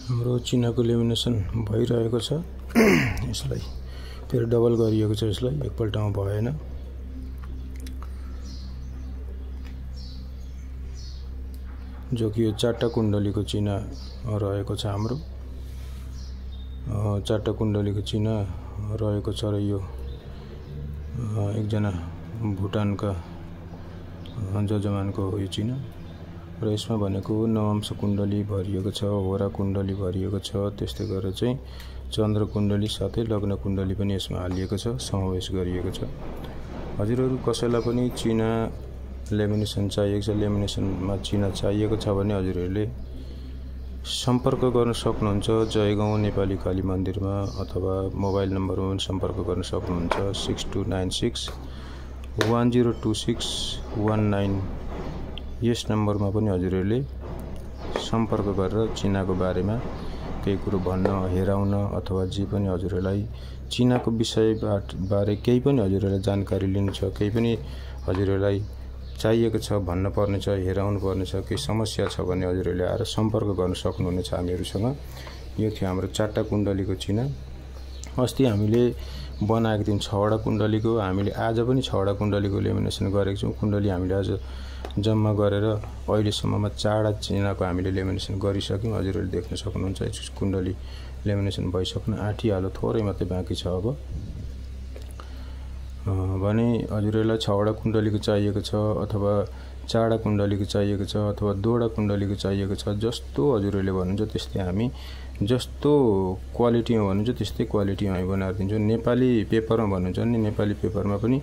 हाम्रो चिनाको लेमिनेसन भइरहेको छ। यसलाई फेरि डबल गरिएको छ। यसलाई एकपल्टमा भएन। जो कि यो 4टा कुण्डलीको चिना रहेको छ। हाम्रो 4टा कुण्डलीको चिना रहेको छ र यो एकजना भुटानका जजमानको हो यो चिना र यसमा भनेको नवांश कुण्डली भरिएको छ, होरा कुण्डली भरिएको छ, त्यस्तै गरेर चाहिँ चन्द्र कुण्डली साथै लग्न कुण्डली पनि यसमा हालिएको छ, समावेश गरिएको छ। हजुरहरू कसैलाई पनि चिना लेमिनेसन चाहिएको छ, लेमिनेसनमा चिना चाहिएको छ भने हजुरहरूले सम्पर्क गर्न सक्नुहुन्छ। जयगाउँ नेपाली काली मन्दिरमा अथवा मोबाइल नम्बरमा पनि सम्पर्क गर्न सक्नुहुन्छ 6296 102619। यस नम्बरमा पनि हजुरहरूले सम्पर्क गरेर चिनाको बारेमा केही कुरो भन्न, हेराउन अथवा जे पनि हजुरहरूलाई चिनाको विषयबारे केही पनि हजुरहरूलाई जानकारी लिनु छ, केही पनि हजुरहरूलाई चाहिएको छ, भन्न पर्ने छ, हेराउनु पर्ने छ, केही समस्या छ भने हजुरहरूले आएर सम्पर्क गर्न सक्नुहुनेछ हामीहरूसँग। यो थियो हाम्रो 4टा कुण्डलीको चिना। अस्ति हामीले बनाएको थियौँ 6वटा कुण्डलीको। हामीले आज पनि 6वटा कुण्डलीको लेमिनेसन गरेको छौँ। कुण्डली हामीले आज जम्मा गरेर अहिलेसम्ममा 4वटा चिनाको हामीले लेमिनेसन गरिसक्यौँ। हजुरहरूले देख्न सक्नुहुन्छ कुण्डली लेमिनेसन भइसक्नु आँटिहाल्यो, थोरै मात्रै बाँकी छ अब। भने हजुरहरूलाई 6वटा कुण्डलीको चाहिएको छ अथवा 4वटा कुण्डलीको चाहिएको छ अथवा 2वटा कुण्डलीको चाहिएको छ, जस्तो हजुरहरूले भन्नुहुन्छ त्यस्तै हामी जस्तो क्वालिटीमा भन्नुहुन्छ त्यस्तै क्वालिटीमा हामी बनाएर दिन्छौँ। नेपाली पेपरमा भन्नुहुन्छ भने नेपाली पेपरमा पनि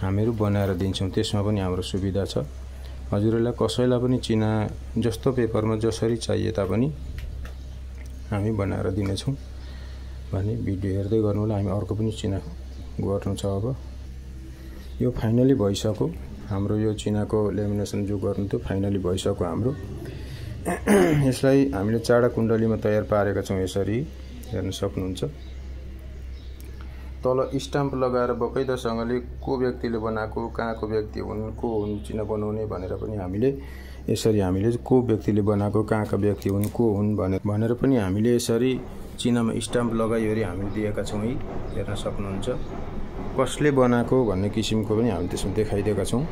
हामीहरू बनाएर दिन्छौँ। त्यसमा पनि हाम्रो सुविधा छ। हजुरहरूलाई कसैलाई पनि चिना जस्तो पेपरमा जसरी चाहिए तापनि हामी बनाएर दिनेछौँ भने भिडियो हेर्दै गर्नु होला। हामी अर्को पनि चिना गर्नु छ। अब यो फाइनली भइसक्यो हाम्रो यो चिनाको लेमिनेसन जो गर्नु थियो फाइनली भइसक्यो हाम्रो। यसलाई हामीले 4वटा कुण्डलीमा तयार पारेका छौँ। यसरी हेर्न सक्नुहुन्छ। तल स्टाम्प लगाएर बकैदासँगले को व्यक्तिले बनाएको, कहाँको व्यक्ति हुन्, को हुन् चिना बनाउने भनेर पनि हामीले यसरी हामीले को व्यक्तिले बनाएको, कहाँका व्यक्ति हुन्, को हुन् भनेर पनि हामीले यसरी चिनामा स्टाम्प लगाइवरी हामीले दिएका छौँ। हेर्न सक्नुहुन्छ। कसले बनाएको भन्ने किसिमको पनि हामीले त्यसमा देखाइदिएका छौँ।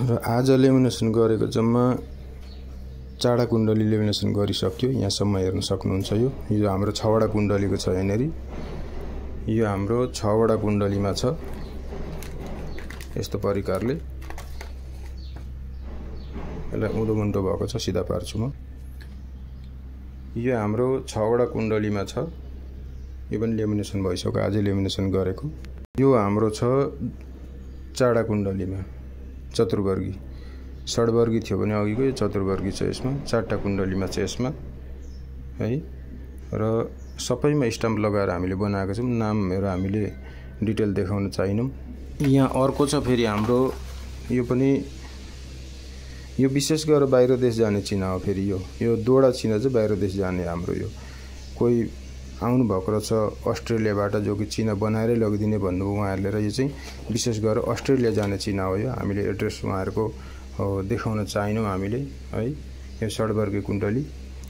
र आज लेमिनेसन गरेको जम्मा 4वटा कुण्डली लेमिनेसन गरिसक्यो। यहाँसम्म हेर्न सक्नुहुन्छ। यो हाम्रो 6वटा कुण्डलीको छ। यहाँनिर यो हाम्रो 6वटा कुण्डलीमा छ। यस्तो प्रकारले यसलाई उँधो मुन्टो भएको छ, सिधा पार्छु म। यो हाम्रो 6वटा कुण्डलीमा छ। यो पनि लेमिनेसन भइसक्यो, आजै लेमिनेसन गरेको। यो हाम्रो छ 4वटा कुण्डलीमा चतुर्वर्गी। षड्वर्गी थियो भने अघिको, यो चतुर्वर्गी छ। यसमा 4टा कुण्डलीमा छ यसमा है। र सबैमा स्टाम्प लगाएर हामीले बनाएको छौँ। नामहरू हामीले डिटेल देखाउन चाहिनौँ। यहाँ अर्को छ फेरि हाम्रो यो पनि यो विशेष गरेर बाहिर देश जाने चिना हो। फेरि यो 2वटा चिना चाहिँ बाहिर देश जाने हाम्रो। यो कोही आउनु भएको रहेछ अस्ट्रेलियाबाट, जो कि चिना बनाएरै लगिदिने भन्नुभयो उहाँहरूले। र यो चाहिँ विशेष गरेर अस्ट्रेलिया जाने चिना हो। यो हामीले एड्रेस उहाँहरूको देखाउन चाहिनौँ हामीले है। यो षड्वर्गी कुण्डली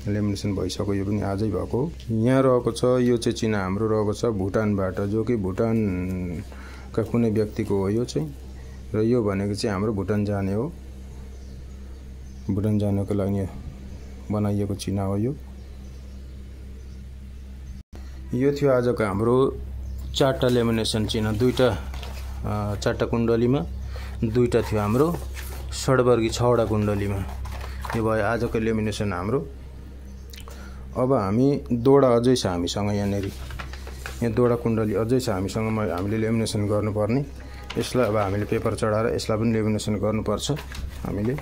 लेमिनेसन भइसक्यो। यो पनि आजै भएको। यहाँ रहेको छ यो चाहिँ चिना हाम्रो रहेको छ भुटानबाट, जो कि भुटानका कुनै व्यक्तिको हो यो चाहिँ। र यो भनेको चाहिँ हाम्रो भुटान जाने हो। भुटान जानको लागि बनाइएको चिना हो यो। यो थियो आजको हाम्रो 4टा लेमिनेसन चिना। 4टा कुण्डलीमा 2टा थियो हाम्रो षड्वर्गी 6वटा कुण्डलीमा। यो भयो आजको लेमिनेसन हाम्रो। अब हामी 2वटा अझै छ हामीसँग। यहाँनिर यहाँ 2वटा कुण्डली अझै छ हामीसँग। हामीले लेमिनेसन गर्नुपर्ने। यसलाई अब हामीले पेपर चढाएर यसलाई पनि लेमिनेसन गर्नुपर्छ हामीले।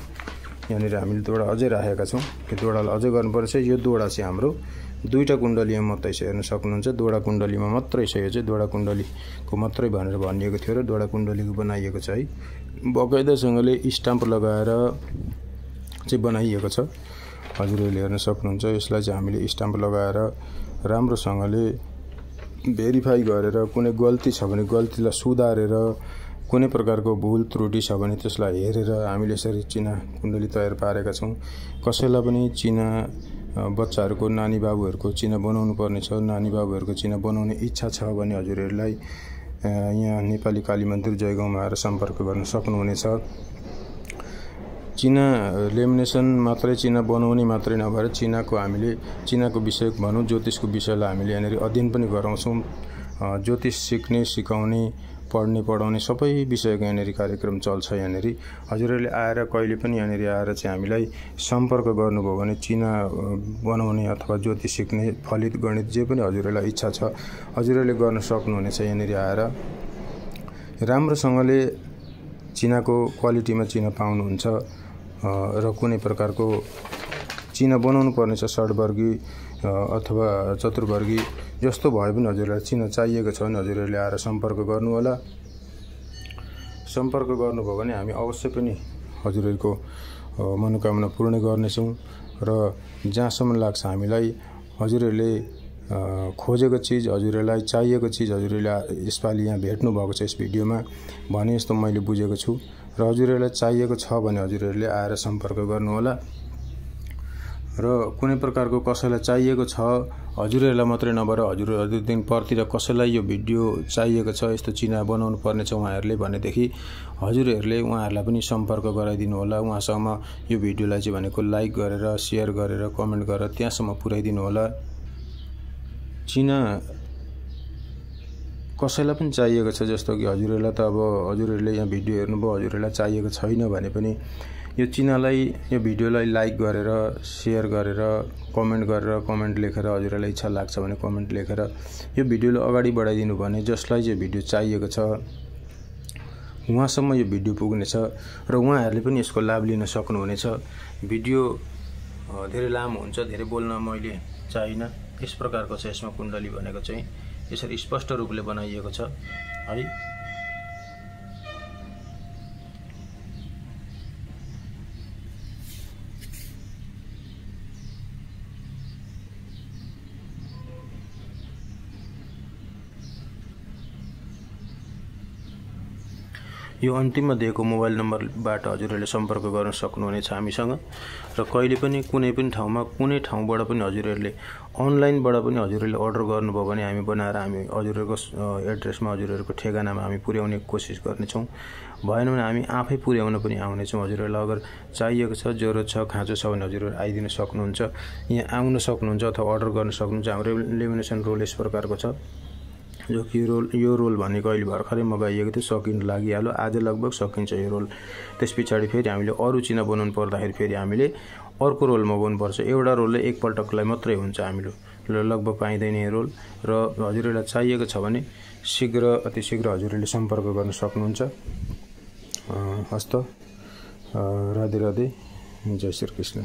यहाँनिर हामीले 2वटा अझै राखेका छौँ। यो 2वटालाई अझै गर्नुपर्छ। यो 2वटा चाहिँ हाम्रो 2टा कुण्डलीमा मात्रै छ। हेर्न सक्नुहुन्छ 2वटा कुण्डलीमा मात्रै छ। यो चाहिँ 2वटा कुण्डलीको मात्रै भनेर भनिएको थियो र 2वटा कुण्डलीको बनाइएको छ है। बकाइदासँगले स्टाम्प लगाएर चाहिँ बनाइएको छ। हजुरहरूले हेर्न सक्नुहुन्छ। यसलाई चाहिँ हामीले स्टाम्प लगाएर राम्रोसँगले भेरिफाई गरेर कुनै गल्ती छ भने गल्तीलाई सुधारेर, कुनै प्रकारको भुल त्रुटि छ भने त्यसलाई हेरेर हामीले यसरी चिना कुण्डली तयार पारेका छौँ। कसैलाई पनि चिना बच्चाहरूको नानी बाबुहरूको चिना बनाउनु पर्ने छ, नानी बाबुहरूको चिना बनाउने इच्छा छ भने हजुरहरूलाई यहाँ नेपाली काली मन्दिर जयगाउँमा आएर सम्पर्क गर्न सक्नुहुनेछ। चिना लेमिनेसन मात्रै चिना बनाउने मात्रै नभएर चिनाको विषय भनौँ, ज्योतिषको विषयलाई हामीले यहाँनिर अध्ययन पनि गराउँछौँ। ज्योतिष सिक्ने, सिकाउने, पढ्ने, पढाउने सबै विषयको यहाँनिर कार्यक्रम चल्छ। यहाँनिर हजुरहरूले आएर कहिले पनि यहाँनिर आएर चाहिँ हामीलाई सम्पर्क गर्नुभयो भने चिना बनाउने अथवा ज्योतिष सिक्ने, फलित गणित जे पनि हजुरहरूलाई इच्छा छ हजुरहरूले गर्न सक्नुहुनेछ। यहाँनिर आएर राम्रोसँगले चिनाको क्वालिटीमा चिना पाउनुहुन्छ र कुनै प्रकारको चिना बनाउनु पर्ने छ षड्वर्गी अथवा चतुर्वर्गी जस्तो भए पनि हजुरलाई चिना चाहिएको छ भने हजुरहरूले आएर सम्पर्क गर्नु होला। सम्पर्क गर्नुभयो भने हामी अवश्य पनि हजुरहरूको मनोकामना पूर्ण गर्नेछौँ र जहाँसम्म लाग्छ हामीलाई हजुरहरूले खोजेको चिज, हजुरहरूलाई चाहिएको चिज हजुरहरूले यसपालि यहाँ भेट्नु भएको छ यस भिडियोमा भने जस्तो मैले बुझेको छु र हजुरहरूलाई चाहिएको छ भने हजुरहरूले आएर सम्पर्क गर्नु होला। र कुनै प्रकारको कसैलाई चाहिएको छ हजुरहरूलाई मात्रै नभएर हजुरदेखि परतिर कसैलाई यो भिडियो चाहिएको छ, यस्तो चिना बनाउनु पर्ने छ उहाँहरूले भनेदेखि हजुरहरूले उहाँहरूलाई पनि सम्पर्क गराइदिनु होला। उहाँसँग यो भिडियोलाई चाहिँ भनेको लाइक गरेर, सेयर गरेर, कमेन्ट गरेर त्यहाँसम्म पुर्याइदिनु होला। चिना कसैलाई पनि चाहिएको छ, जस्तो कि हजुरहरूलाई त अब हजुरहरूले यहाँ भिडियो हेर्नुभयो, हजुरहरूलाई चाहिएको छैन भने पनि यो चिनालाई, यो भिडियोलाई लाइक गरेर, सेयर गरेर, कमेन्ट लेखेर हजुरहरूलाई इच्छा लाग्छ भने कमेन्ट लेखेर यो भिडियोलाई अगाडि बढाइदिनु भने जसलाई चाहिँ भिडियो चाहिएको छ उहाँसम्म यो भिडियो पुग्नेछ र उहाँहरूले पनि यसको लाभ लिन सक्नुहुनेछ। भिडियो धेरै लामो हुन्छ, धेरै बोल्न मैले चाहिनँ। यस प्रकारको छ यसमा कुण्डली भनेको चाहिँ यसरी स्पष्ट रूपले बनाइएको छ है। यो अन्तिममा दिएको मोबाइल नम्बरबाट हजुरहरूले सम्पर्क गर्न सक्नुहुनेछ हामीसँग र कहिले पनि कुनै पनि ठाउँमा कुनै ठाउँबाट पनि हजुरहरूले अनलाइनबाट पनि हजुरहरूले अर्डर गर्नुभयो भने हामी बनाएर हामी हजुरहरूको एड्रेसमा, हजुरहरूको ठेगानामा हामी पुर्याउने कोसिस गर्नेछौँ। भएन भने हामी आफै पुर्याउन पनि आउनेछौँ। हजुरहरूलाई अगर चाहिएको छ, जरुरत छ, खाँचो छ भने हजुरहरू आइदिन सक्नुहुन्छ, यहाँ आउन सक्नुहुन्छ अथवा अर्डर गर्न सक्नुहुन्छ। हाम्रो लेमिनेसन रोल यस प्रकारको छ जो कि यो रोल भनेको अहिले भर्खरै मगाइएको थियो, सकिन लागिहाल्यो, आज लगभग सकिन्छ यो रोल। त्यस पछाडि फेरि हामीले अरू चिना बनाउनु पर्दाखेरि फेरि हामीले अर्को रोल मगाउनु पर्छ। एउटा रोलले एकपल्टकोलाई मात्रै हुन्छ, हामीले लगभग पाइँदैन यो रोल। र हजुरहरूलाई चाहिएको छ भने शीघ्र, अति शीघ्र हजुरहरूले सम्पर्क गर्न सक्नुहुन्छ। हस्त, राधे राधे, जय श्री कृष्ण।